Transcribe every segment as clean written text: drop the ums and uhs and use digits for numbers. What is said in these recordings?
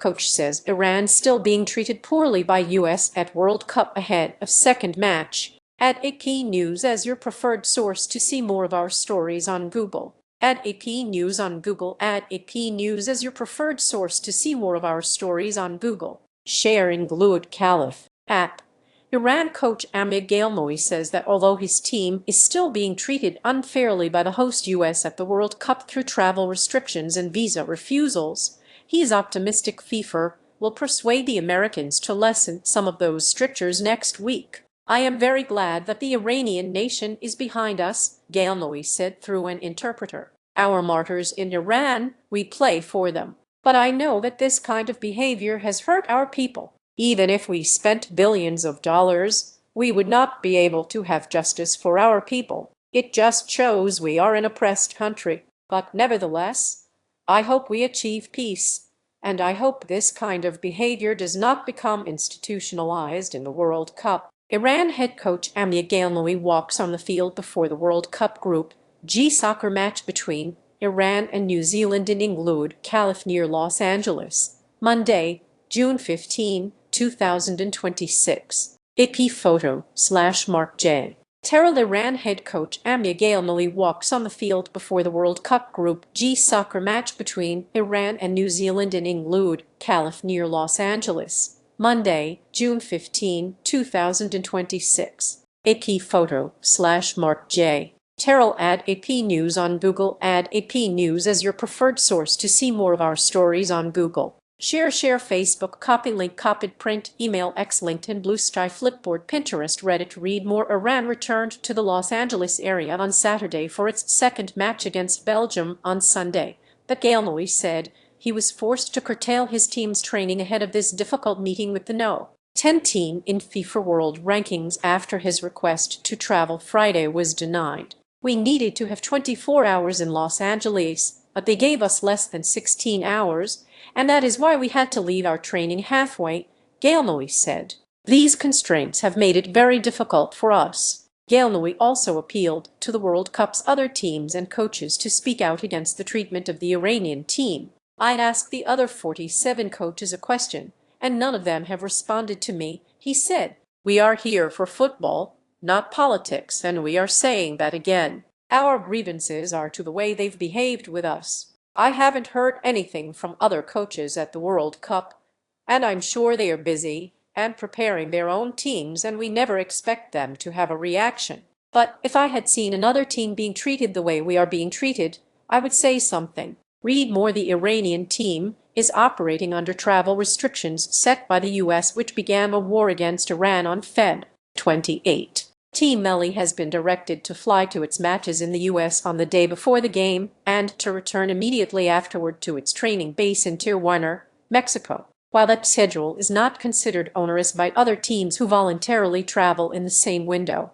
Coach says Iran still being treated poorly by US at World Cup ahead of second match. Add AP News as your preferred source to see more of our stories on Google. Add AP News on Google. Add AP News as your preferred source to see more of our stories on Google. Share INGLEWOOD Calif app. Iran coach Amir Ghalenoei says that although his team is still being treated unfairly by the host US at the World Cup through travel restrictions and visa refusals, he is optimistic FIFA will persuade the Americans to lessen some of those strictures next week. I am very glad that the Iranian nation is behind us, Ghalenoei said through an interpreter. Our martyrs in Iran, we play for them. But I know that this kind of behavior has hurt our people. Even if we spent billions of dollars, we would not be able to have justice for our people. It just shows we are an oppressed country. But nevertheless, I hope we achieve peace. And I hope this kind of behavior does not become institutionalized in the World Cup. Iran head coach Amir Ghalenoei walks on the field before the World Cup Group G soccer match between Iran and New Zealand in INGLEWOOD, Calif near Los Angeles, Monday, June 15, 2026. AP photo/Mark J. Tehran Iran head coach Amir Ghalenoei walks on the field before the World Cup Group G soccer match between Iran and New Zealand in INGLEWOOD, Calif near Los Angeles, Monday, June 15, 2026. AP photo/Mark J. Terrell. Add AP News on Google. Add AP News as your preferred source to see more of our stories on Google. Share Facebook, copy link, copied print, email, X, LinkedIn, Blue Sky, Flipboard, Pinterest, Reddit. Read more. Iran returned to the Los Angeles area on Saturday for its second match against Belgium on Sunday, but Ghalenoei said he was forced to curtail his team's training ahead of this difficult meeting with the No. 10 team in FIFA World Rankings after his request to travel Friday was denied. We needed to have 24 hours in Los Angeles, but they gave us less than 16 hours, and that is why we had to leave our training halfway, Ghalenoei said. These constraints have made it very difficult for us. Ghalenoei also appealed to the World Cup's other teams and coaches to speak out against the treatment of the Iranian team. I'd asked the other 47 coaches a question, and none of them have responded to me, he said. We are here for football, not politics, and we are saying that again. Our grievances are to the way they've behaved with us. I haven't heard anything from other coaches at the World Cup, and I'm sure they are busy and preparing their own teams, and we never expect them to have a reaction. But if I had seen another team being treated the way we are being treated, I would say something. Read more. The Iranian team is operating under travel restrictions set by the US, which began a war against Iran on Feb. 28. Team Melli has been directed to fly to its matches in the US on the day before the game and to return immediately afterward to its training base in Tijuana, Mexico. While that schedule is not considered onerous by other teams who voluntarily travel in the same window,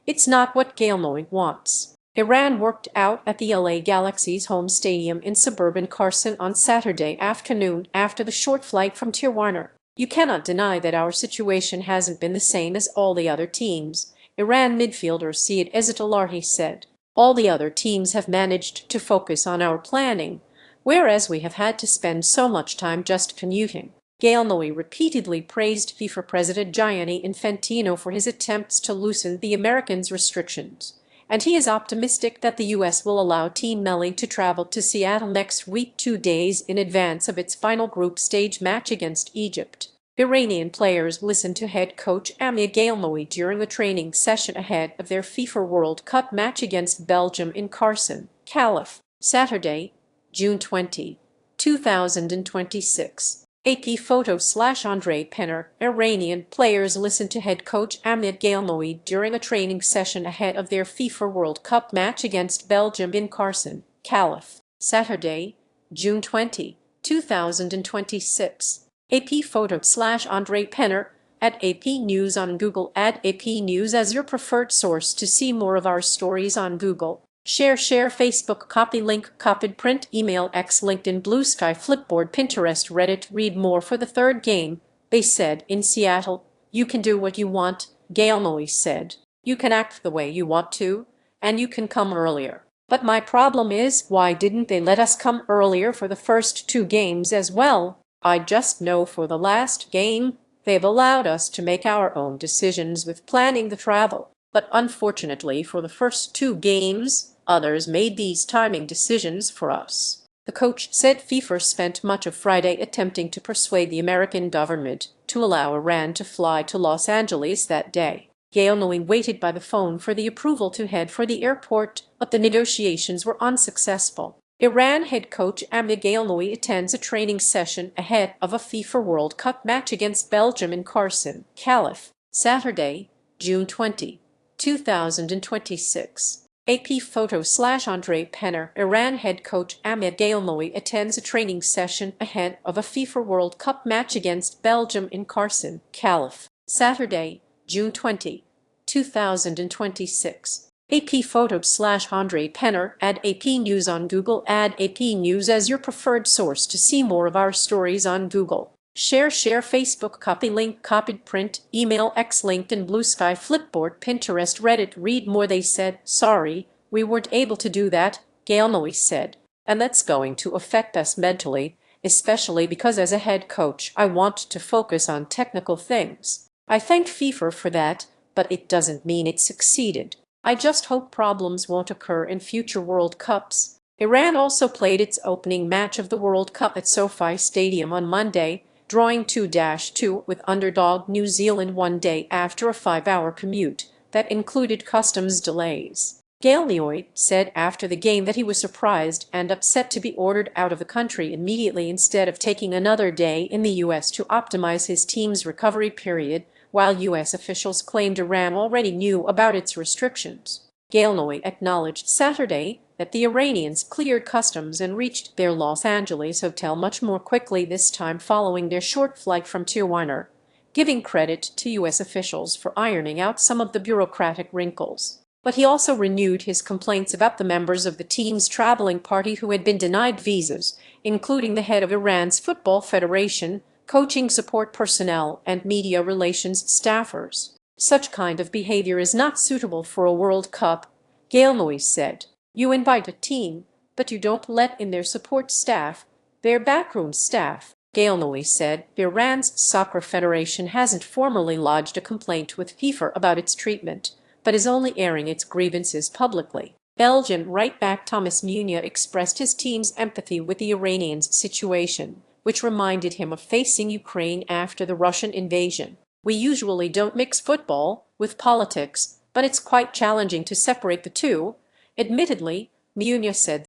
it's not what Ghalenoei wants. Iran worked out at the LA Galaxy's home stadium in suburban Carson on Saturday afternoon after the short flight from Tijuana. You cannot deny that our situation hasn't been the same as all the other teams, Iran midfielder Saeed Ezzatullahi said. All the other teams have managed to focus on our planning, whereas we have had to spend so much time just commuting. Ghalenoei repeatedly praised FIFA President Gianni Infantino for his attempts to loosen the Americans' restrictions, and he is optimistic that the US will allow Team Melli to travel to Seattle next week, 2 days in advance of its final group stage match against Egypt. Iranian players listened to head coach Amir Ghalenoei during a training session ahead of their FIFA World Cup match against Belgium in Carson, Calif, Saturday, June 20, 2026. AP photo/Andre Penner. Iranian players listened to head coach Amir Ghalenoei during a training session ahead of their FIFA World Cup match against Belgium in Carson, Calif, Saturday, June 20, 2026. AP photo/Andre Penner. At AP News on Google. Add AP News as your preferred source to see more of our stories on Google. Share Facebook, copy link, copied print, email, X, LinkedIn, Blue Sky, Flipboard, Pinterest, Reddit. Read more. For the third game, they said in Seattle, you can do what you want, Ghalenoei said. You can act the way you want to, and you can come earlier. But my problem is, why didn't they let us come earlier for the first 2 games as well? I just know for the last game, they've allowed us to make our own decisions with planning the travel. But unfortunately for the first two games, others made these timing decisions for us. The coach said FIFA spent much of Friday attempting to persuade the American government to allow Iran to fly to Los Angeles that day. Ghalenoei waited by the phone for the approval to head for the airport, but the negotiations were unsuccessful. Iran head coach Amir Ghalenoei attends a training session ahead of a FIFA World Cup match against Belgium in Carson, Calif, Saturday, June 20, 2026. AP photo/Andre Penner. Iran head coach Amir Ghalenoei attends a training session ahead of a FIFA World Cup match against Belgium in Carson, Calif, Saturday, June 20, 2026. AP photo/Andre Penner. Add AP News on Google. Add AP News as your preferred source to see more of our stories on Google. Share Facebook, copy link, copied print, email, X, LinkedIn, Blue Sky, Flipboard, Pinterest, Reddit. Read more. They said, "Sorry, we weren't able to do that," Ghalenoei said, "and that's going to affect us mentally, especially because as a head coach I want to focus on technical things. I thank FIFA for that, but it doesn't mean it succeeded. I just hope problems won't occur in future World Cups." Iran also played its opening match of the World Cup at SoFi Stadium on Monday, drawing 2-2 with underdog New Zealand one day after a 5-hour commute that included customs delays. Ghalenoei said after the game that he was surprised and upset to be ordered out of the country immediately instead of taking another day in the U.S. to optimize his team's recovery period, while U.S. officials claimed Iran already knew about its restrictions. Ghalenoei acknowledged Saturday that the Iranians cleared customs and reached their Los Angeles hotel much more quickly this time following their short flight from Tijuana, giving credit to U.S. officials for ironing out some of the bureaucratic wrinkles. But he also renewed his complaints about the members of the team's traveling party who had been denied visas, including the head of Iran's Football Federation, coaching support personnel, and media relations staffers. "Such kind of behavior is not suitable for a World Cup," Ghalenoei said. "You invite a team, but you don't let in their support staff, their backroom staff." Ghalenoei said Iran's soccer federation hasn't formally lodged a complaint with FIFA about its treatment, but is only airing its grievances publicly. Belgian right-back Thomas Meunier expressed his team's empathy with the Iranians' situation, which reminded him of facing Ukraine after the Russian invasion. "We usually don't mix football with politics, but it's quite challenging to separate the two." Admittedly, Meunier said